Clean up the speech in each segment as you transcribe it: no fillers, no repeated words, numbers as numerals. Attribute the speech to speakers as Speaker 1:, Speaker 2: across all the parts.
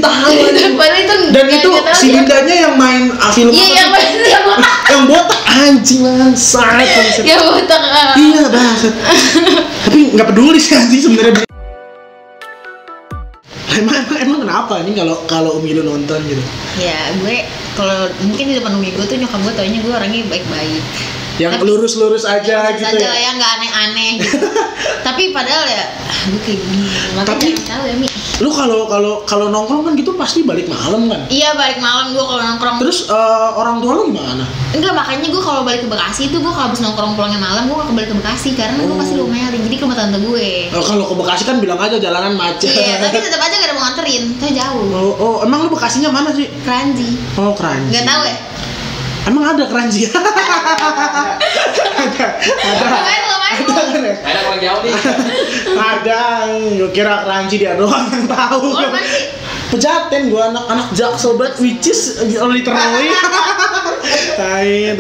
Speaker 1: tahu aja.
Speaker 2: Padahal itu
Speaker 1: Dan itu si Lindanya yang main film
Speaker 2: iya, yang botak.
Speaker 1: yang botak anjing bangsat.
Speaker 2: Yang botak.
Speaker 1: Iya bangsat. Tapi nggak peduli sih anjing sebenarnya. Emang kenapa nih kalau Umi lu nonton gitu?
Speaker 2: Ya gue kalau mungkin di depan Umi gue tuh nyokap gue taunya gue orangnya baik-baik.
Speaker 1: Yang lurus-lurus aja
Speaker 2: lurus
Speaker 1: gitu
Speaker 2: aja
Speaker 1: ya.
Speaker 2: lah ya, nggak aneh-aneh gitu. Tapi padahal ya gue kayak gini.
Speaker 1: Tapi
Speaker 2: tahu ya Mi.
Speaker 1: Lu kalau nongkrong kan gitu pasti balik malam kan?
Speaker 2: Iya balik malam gue kalau nongkrong.
Speaker 1: Terus orang tua lu gimana?
Speaker 2: Enggak, makanya gue kalau balik ke Bekasi itu gue kalau habis nongkrong pulangnya malam gue gak balik ke Bekasi karena gue pasti rumah Meli, jadi ke rumah tante gue.
Speaker 1: Kalau ke Bekasi kan bilang aja jalanan macet.
Speaker 2: Iya, tapi tetap aja gak ada mau nganterin, itu jauh.
Speaker 1: Oh, emang lu Bekasinya mana sih?
Speaker 2: Kranji.
Speaker 1: Oh, Kranji.
Speaker 2: Gak tahu ya?
Speaker 1: Emang ada Kranji? ada.
Speaker 3: Ada orang jauh nih.
Speaker 1: Ada, gue kira Kranji dia doang yang tahu.
Speaker 2: Oh, masih.
Speaker 1: Pejaten gue anak Jaksel banget, which is literally. Tai.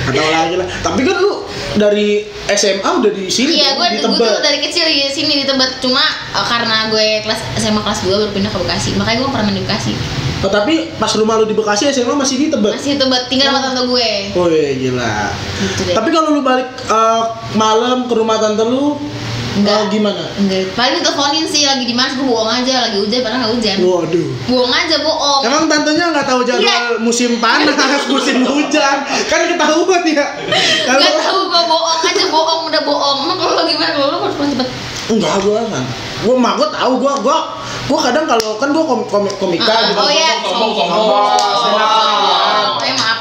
Speaker 1: Atau lagi lah. Tapi kan lu dari SMA udah di sini.
Speaker 2: Iya, gue tuh dari kecil di sini di Tebet. Cuma karena gue SMA kelas 2 baru pindah ke Bekasi. Makanya gue pernah main di Bekasi.
Speaker 1: Oh, tapi pas rumah lu di Bekasi, SMA masih di Tebet?
Speaker 2: Masih di Tebet, tinggal sama tante gue.
Speaker 1: Oh iya, gila.
Speaker 2: Gitu deh.
Speaker 1: Tapi kalau lu balik malam ke rumah tante lu, gimana?
Speaker 2: Enggak. Paling diteleponin sih, lagi di mana, gue bohong aja, lagi hujan, padahal nggak hujan.
Speaker 1: Waduh.
Speaker 2: Bohong aja, bohong.
Speaker 1: Emang tantenya nggak tahu jadwal musim panas, musim hujan, kan ketahuan ya?
Speaker 2: Nggak tahu, gue bohong aja, udah bohong. Emang kalau lo gimana? Kalau lo harus pulang cepet?
Speaker 1: Enggak, gue kan. Gue tahu, gue kadang kalau kan gue komika gitu.
Speaker 2: Oh iya.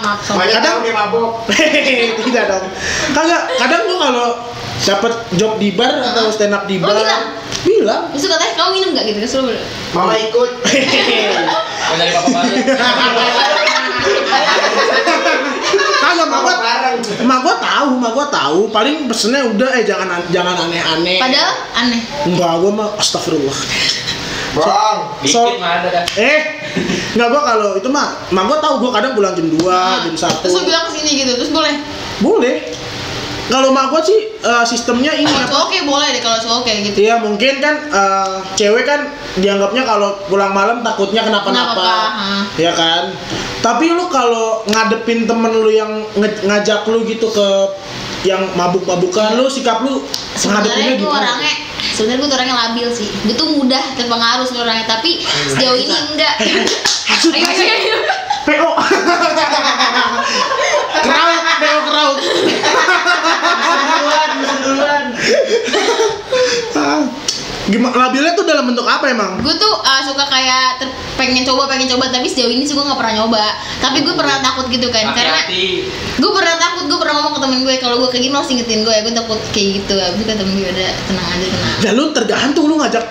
Speaker 2: Maaf.
Speaker 1: Kadang dia mabok. Tidak dong. Kadang gue kalau dapat job di bar atau stand up di bar. Bilang.
Speaker 2: Terus katanya kamu minum nggak gitu? Terus
Speaker 3: Mama ikut. Mau dari papa baru.
Speaker 1: Kagak, mak gua tahu. Paling pesennya udah jangan aneh-aneh.
Speaker 2: Padahal aneh.
Speaker 1: Enggak, gua mah astagfirullah.
Speaker 3: Bang, dikit mah ada dah.
Speaker 1: Enggak, gua kalau itu mah gua tahu gua kadang pulang jam 2, jam 1.
Speaker 2: Terus lu bilang kesini gitu, terus boleh?
Speaker 1: Boleh. Kalau mak gua sih sistemnya ini
Speaker 2: Oke, boleh deh kalau cowok kayak gitu.
Speaker 1: Iya, mungkin kan cewek kan dianggapnya kalau pulang malam takutnya kenapa-napa. Ya kan? Tapi lu kalau ngadepin temen lu yang ngajak lu gitu ke yang mabuk-mabukan, lu sikap lu ngadepinnya gimana?
Speaker 2: Sebenarnya gue orangnya labil sih. Gue tuh mudah terpengaruh sebenarnya, tapi sejauh ini enggak. Ayo.
Speaker 1: PO. Kraut. Duluan. Gimana labilnya tuh dalam bentuk apa emang?
Speaker 2: Gue tuh suka kayak pengen coba tapi sejauh ini sih gue nggak pernah nyoba. Tapi gue pernah takut gitu kan, karena gue pernah ngomong ke temen gue kalau gue kayak gini lo harus ingetin gue ya, gue takut kayak gitu. Abis kata temen gue udah tenang aja.
Speaker 1: Ya lu tergantung lu ngajak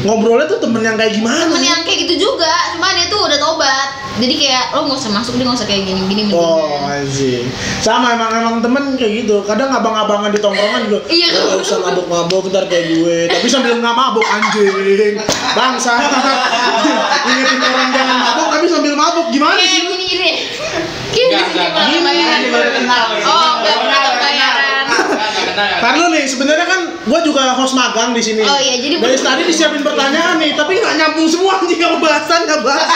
Speaker 1: ngobrolnya tuh temen yang kayak gimana?
Speaker 2: Temen yang kayak gitu juga, cuma dia tuh udah tobat. Jadi kayak lo nggak usah masuk, dia nggak usah kayak gini.
Speaker 1: Oh anjing. Sama emang temen kayak gitu. Kadang abang-abangan di tongkrongan juga.
Speaker 2: Iya.
Speaker 1: Gak usah mabuk-mabuk ntar kayak gue. Tapi sambil nggak mabuk anjing. Bangsa. Ingetin orang jangan mabuk tapi sambil mabuk gimana sih?
Speaker 2: Gini. Oh, nggak pernah bayaran.
Speaker 1: Karena nih sebenarnya kan gue juga host magang di sini.
Speaker 2: Oh iya, jadi
Speaker 1: dari tadi disiapin pertanyaan nih, tapi nggak nyambung semua anjing kalau bahasan nggak bahas.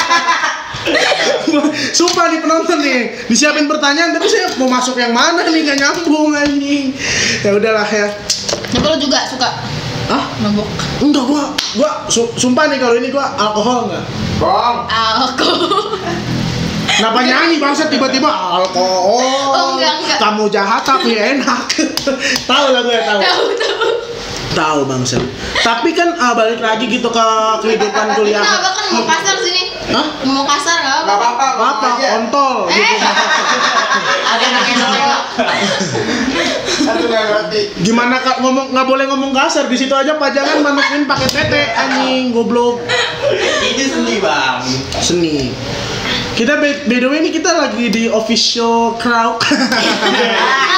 Speaker 1: Sumpah nih penonton nih, disiapin pertanyaan tapi saya mau masuk yang mana nih nggak nyambung anjing. Ya udahlah ya.
Speaker 2: Tapi lo juga suka? Mabuk?
Speaker 1: Enggak, gua sumpah nih kalau ini gua alkohol enggak.
Speaker 3: Bang.
Speaker 2: Alkohol.
Speaker 1: Kenapa nyanyi bangsa tiba-tiba alkohol?
Speaker 2: Oh enggak.
Speaker 1: Kamu jahat tapi enak. Tahu lah gue tahu. Tahu bangsa. Tapi kan balik lagi gitu ke kehidupan kuliah.
Speaker 2: Kenapa kan mau kasar sini?
Speaker 1: Hah?
Speaker 2: Mau kasar nggak?
Speaker 3: Nggak apa-apa.
Speaker 1: Kontol. Gitu.
Speaker 2: Ada anaknya.
Speaker 1: Gimana kak ngomong nggak boleh ngomong kasar di situ aja pajangan manukin pakai tete anjing goblok.
Speaker 3: Ini seni bang.
Speaker 1: Seni. Kita by the way ini kita lagi di official crowd.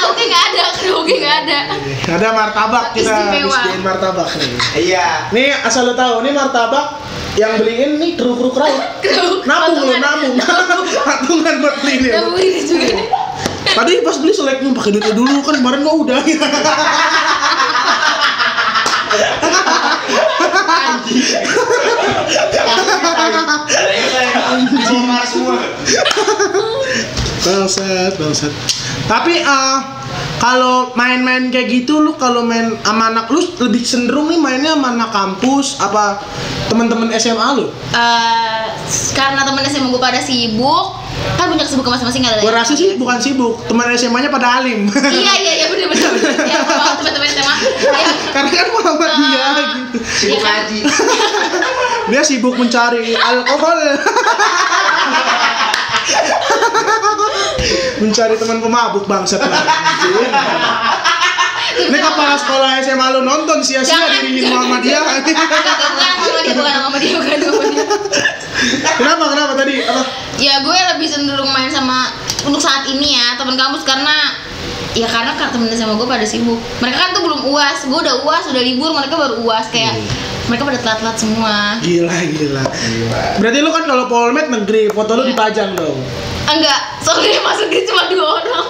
Speaker 2: Oke nggak ada.
Speaker 1: Ada martabak kita disediain martabak nih.
Speaker 3: Iya.
Speaker 1: Nih asal lo tahu nih martabak yang beliin nih kru crowd. Nabung. Patungan buat beli ini. Tadi pas beli seleknya pakai duitnya dulu kan kemarin gua udah. Bangsat. Tapi kalau main-main kayak gitu, lu kalau main sama anak lu lebih cenderung nih mainnya sama anak kampus apa teman-teman SMA lu?
Speaker 2: Karena temen SMA gue pada sibuk, kan punya kesibukan masing-masing ada.
Speaker 1: Gue rasa sih bukan sibuk, teman SMA-nya pada alim.
Speaker 2: Iya benar. Ya kalau teman-teman SMA, ya.
Speaker 1: Karena kan Muhammadiyah gitu.
Speaker 3: Sibuk haji.
Speaker 1: Dia sibuk mencari alkohol. Mencari teman pemabuk bangsat lah. Ini kepala sekolah SMA lu nonton sia-sia diriin Muhammadiyah.
Speaker 2: Bukan Muhammadiyah.
Speaker 1: Kenapa tadi? Apa?
Speaker 2: Ya gue lebih cenderung main sama untuk saat ini ya teman kampus karena temen sama gue pada sibuk. Mereka kan tuh belum UAS, gue udah UAS, udah libur, mereka baru UAS kayak mereka pada telat-telat semua.
Speaker 1: Gila. Berarti lu kan kalau Polmed negeri, foto lu dipajang dong.
Speaker 2: Enggak, soalnya masuknya cuma 2 orang.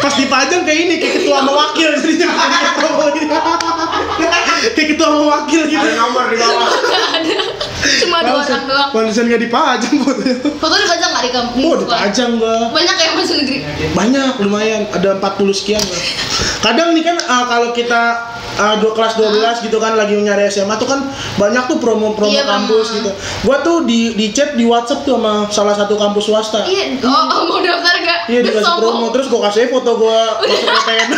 Speaker 1: Pas dipajang kayak ini, kayak ketua sama wakil jadinya. Kayak ketua sama wakil gitu.
Speaker 3: Ada nomor di bawah.
Speaker 2: Enggak ada. Cuma 2 orang doang.
Speaker 1: Pantesan enggak dipajang fotonya.
Speaker 2: Foto dipajang enggak di kampus?
Speaker 1: Oh, dipajang gua.
Speaker 2: Banyak kayak masuk negeri.
Speaker 1: Banyak, lumayan. Ada 40 sekian lah. Kadang nih kan kalau kita kelas 12 gitu kan lagi nyari SMA tuh kan banyak tuh promo kampus gitu. Gua tuh di chat di WhatsApp tuh sama salah satu kampus swasta.
Speaker 2: Iya, mau daftar enggak?
Speaker 1: Iya, dikasih promo terus gua kasih foto gua masuk PTN.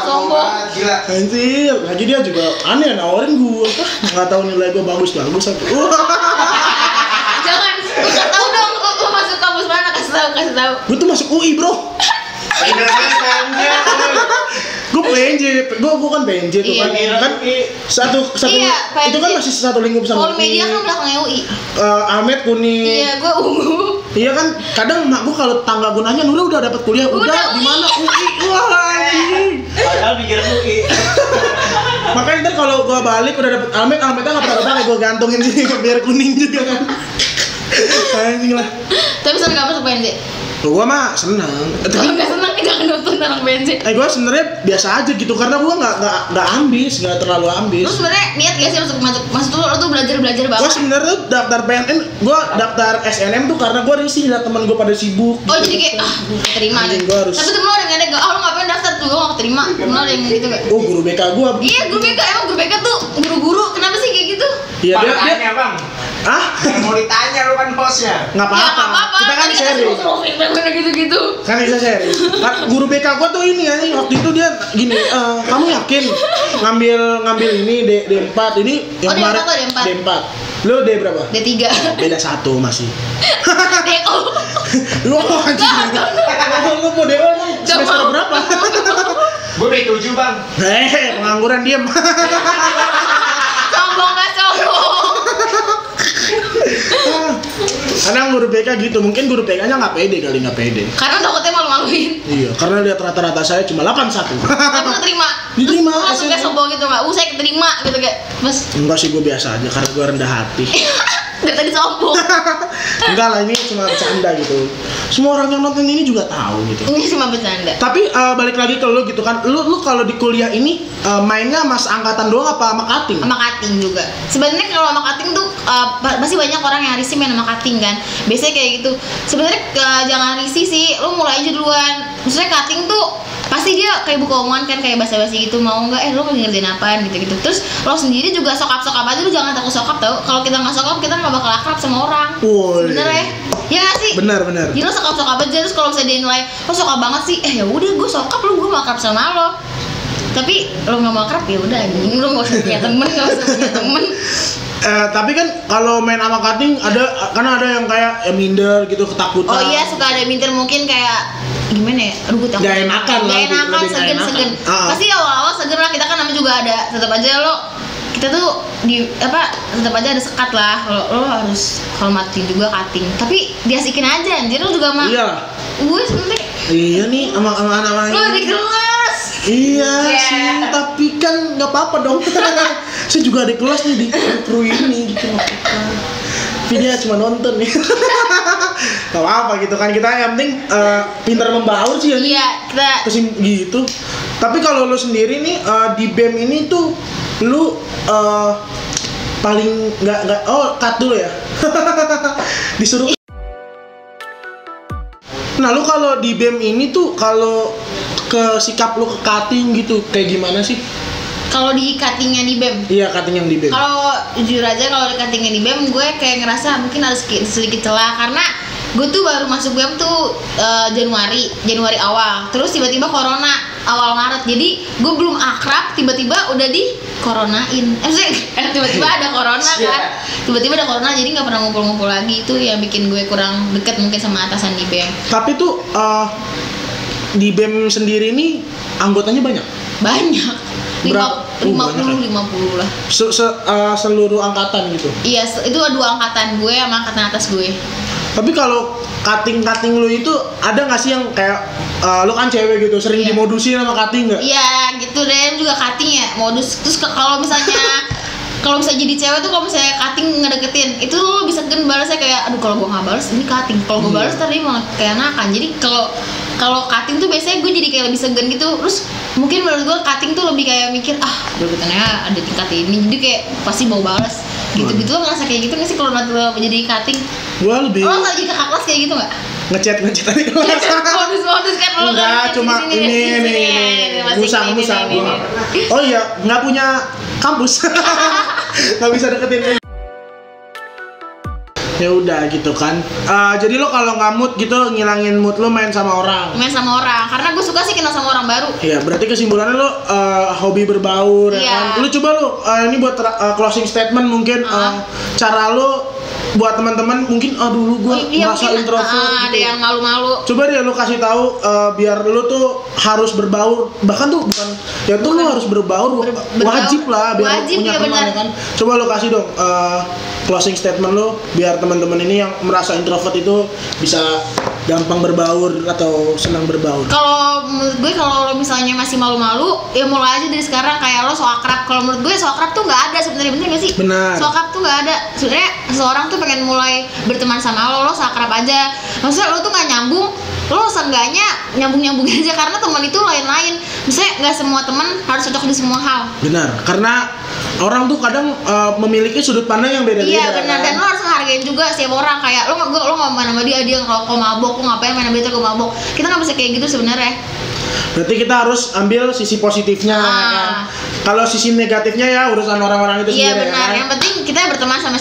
Speaker 2: Sombong.
Speaker 3: Gila.
Speaker 1: Anjir, lagi dia juga aneh nawarin gua. Enggak tahu nilai gua bagus apa.
Speaker 2: Jangan, enggak tahu dong lu masuk kampus mana, kasih tahu.
Speaker 1: Gua tuh masuk UI, Bro. Gue PNJ, gue kan PNJ tuh kan, kan satu
Speaker 2: iya,
Speaker 1: itu kan masih satu lingkup sama
Speaker 2: Polmedia kan belakangnya UI.
Speaker 1: Ahmed kuning.
Speaker 2: Iya, gue ungu.
Speaker 1: Iya kan, kadang mak gue kalau tangga gue nanya, Nura udah dapat kuliah, udah di mana UI? Wah anjing.
Speaker 3: Padahal pikir UI.
Speaker 1: Makanya ntar kalau gue balik udah dapet Ahmednya nggak pernah ketemu, gue gantungin sini biar kuning juga kan. Anjing lah.
Speaker 2: Tapi seneng gak masuk PNJ?
Speaker 1: Gua mah senang.
Speaker 2: Kalau nggak senang jangan nonton anak PNJ.
Speaker 1: Gua sebenarnya biasa aja gitu karena gua nggak ambis, nggak terlalu ambis.
Speaker 2: Lu sebenarnya niat gak sih masuk tuh lo tuh belajar banget?
Speaker 1: Gua sebenarnya daftar PNN, gua daftar SNM tuh karena gua risih liat teman gua pada sibuk.
Speaker 2: Oh jadi kayak gua terima nih. Tapi temen lo ada yang ngedek, lu ngapain daftar tuh? Gua nggak terima. Temen lo ada yang gitu gak?
Speaker 1: Oh guru BK gua.
Speaker 2: Iya guru BK, emang guru BK tuh guru-guru kenapa sih kayak gitu?
Speaker 1: Iya dia.
Speaker 3: Bang. Mau ditanya lu kan hostnya.
Speaker 1: Nggak apa-apa. Kita kan serius.
Speaker 2: Gitu-gitu.
Speaker 1: Kan bisa serius. Guru BK gua tuh ini ya, waktu itu dia gini, kamu yakin ngambil ini D4 ini yang kemarin D4. Lu D berapa?
Speaker 2: D3.
Speaker 1: Beda 1 masih.
Speaker 2: DO.
Speaker 1: Lu anjing. Lu mau DO semester berapa?
Speaker 3: Gua D7, Bang.
Speaker 1: Pengangguran diem.
Speaker 2: Sombong gak sombong.
Speaker 1: Kadang guru BK gitu, mungkin guru BK-nya nggak pede.
Speaker 2: Karena takutnya malu-maluin.
Speaker 1: Iya, karena lihat rata-rata saya cuma 81.
Speaker 2: Tapi lu terima.
Speaker 1: Diterima.
Speaker 2: Langsung kayak sombong gitu nggak? Saya keterima gitu kayak. Mas.
Speaker 1: Enggak sih, gue biasa aja karena gue rendah hati.
Speaker 2: Gak tadi sombong.
Speaker 1: Enggak lah, ini cuma bercanda gitu. Semua orang yang nonton ini juga tahu gitu.
Speaker 2: Ini cuma bercanda.
Speaker 1: Tapi balik lagi ke lu gitu kan. Lu kalau di kuliah ini mainnya mas angkatan doang apa sama cutting?
Speaker 2: Sama cutting juga. Sebenarnya kalau sama cutting tuh pasti banyak orang yang risih main sama cutting kan. Biasanya kayak gitu. Sebenarnya jangan risih sih. Lu mulai aja duluan. Maksudnya cutting tuh pasti dia kayak buka omongan kan, kayak basa-basi gitu, mau nggak lo lagi ngerjain apaan gitu-gitu. Terus lo sendiri juga sokap aja, lu jangan takut sokap tau. Kalau kita nggak sokap kita nggak bakal akrab sama orang. Bener ya? Ya nggak sih?
Speaker 1: Bener.
Speaker 2: Jadi lo sokap aja, terus kalau misalnya dia nilai lo sokap banget sih, ya udah gue sokap lo, gue mau akrab sama lo. Tapi lo nggak mau akrab ya udah, lo nggak usah punya temen,
Speaker 1: tapi kan kalau main sama cutting ada yang kayak minder gitu, ketakutan.
Speaker 2: Oh iya, suka ada minder, mungkin kayak gimana ya? Aduh, gue takut.
Speaker 1: Gak enakan,
Speaker 2: segen. Pasti awal-awal segen lah, kita kan namanya juga ada, tetap aja kita tuh tetap aja ada sekat lah. Lo harus hormati juga cutting. Tapi diasikin aja anjir, lo juga mah.
Speaker 1: Iya.
Speaker 2: Gue sebenernya.
Speaker 1: Iya nih, sama anak-anak
Speaker 2: lo di kelas.
Speaker 1: Iya sih, tapi kan nggak apa-apa dong. Saya juga di kelas nih di kru ini gitu. Tapi dia cuma nonton nih. Gak apa-apa gitu kan, kita yang penting pintar membaur sih ya.
Speaker 2: Iya, kita
Speaker 1: gitu. Tapi kalau lo sendiri nih di BEM ini tuh lu paling nggak cut dulu ya. Disuruh. Nah lu kalau di BEM ini tuh kalau ke sikap lu ke cutting gitu kayak gimana sih?
Speaker 2: Kalau di cuttingnya di BEM?
Speaker 1: Iya, cutting yang di BEM.
Speaker 2: Kalau jujur aja kalau di cuttingnya di BEM gue kayak ngerasa mungkin ada sedikit celah karena gue tuh baru masuk BEM tuh Januari awal. Terus tiba-tiba corona awal Maret. Jadi gue belum akrab, tiba-tiba udah di coronain. Tiba-tiba ada corona kan. Tiba-tiba ada corona jadi nggak pernah ngumpul-ngumpul lagi. Itu yang bikin gue kurang deket mungkin sama atasan di BEM.
Speaker 1: Tapi tuh di BEM sendiri ini anggotanya banyak?
Speaker 2: Banyak. 50 lah.
Speaker 1: Seluruh angkatan gitu?
Speaker 2: Iya, itu 2 angkatan gue sama angkatan atas gue.
Speaker 1: Tapi kalau cutting lu itu ada nggak sih yang kayak lu kan cewek gitu sering dimodusin sama cutting nggak?
Speaker 2: Iya gitu deh, juga cutting ya modus. Terus kalau misalnya jadi cewek tuh kalau misalnya cutting ngedeketin itu lo bisa kan balasnya kayak aduh kalau gue nggak balas ini cutting, kalau gue balas tadi malah kayak enakan. Jadi kalau cutting tuh biasanya gue jadi kayak lebih segan gitu. Terus mungkin menurut gue cutting tuh lebih kayak mikir berikutnya ada tingkat ini jadi kayak pasti mau balas gitu. Lo ngerasa kayak gitu nggak sih kalau nanti lo jadi cutting?
Speaker 1: Gue lebih
Speaker 2: lo lagi kakak kelas kayak gitu nggak?
Speaker 1: ngechat tadi kelas.
Speaker 2: modus kan lo
Speaker 1: enggak, cuma ini musang. Oh iya, nggak punya kampus. Nggak bisa deketin. Ya udah gitu kan. Jadi lo kalau nggak mood gitu ngilangin mood lo main sama orang.
Speaker 2: Karena gue suka sih kenal sama orang baru.
Speaker 1: Iya, berarti kesimpulannya lo hobi berbaur ya kan. Lo coba lo ini buat closing statement mungkin cara lo buat teman-teman mungkin dulu gue merasa introvert gitu.
Speaker 2: Ada yang malu-malu.
Speaker 1: Coba deh lo kasih tahu biar lo tuh harus berbaur, bahkan tuh bukan lo harus berbaur wajib lah biar
Speaker 2: wajib,
Speaker 1: punya
Speaker 2: ya
Speaker 1: teman ya kan. Coba lo kasih dong closing statement lo biar teman-teman ini yang merasa introvert itu bisa gampang berbaur atau senang berbaur.
Speaker 2: Kalau menurut gue kalau lo misalnya masih malu-malu ya mulai aja dari sekarang kayak lo so akrab. Kalau menurut gue so akrab tuh nggak ada sebenarnya, bener nggak sih?
Speaker 1: Benar.
Speaker 2: So akrab tuh nggak ada sebenarnya. Seorang tuh pengen mulai berteman sama lo so akrab aja. Maksudnya lo tuh nggak nyambung, lo seenggaknya nyambung aja karena teman itu lain-lain. Misalnya nggak semua teman harus cocok di semua hal.
Speaker 1: Benar, karena orang tuh kadang memiliki sudut pandang yang beda-beda.
Speaker 2: Iya benar, dan lo harus menghargain juga setiap orang. Kayak lo nggak main sama dia ngerokok mabok, lo ngapain main sama dia gue mabok. Kita nggak bisa kayak gitu sebenarnya.
Speaker 1: Berarti kita harus ambil sisi positifnya kan. Kalau sisi negatifnya ya urusan orang-orang itu sendiri.
Speaker 2: Iya benar, yang penting kita berteman sama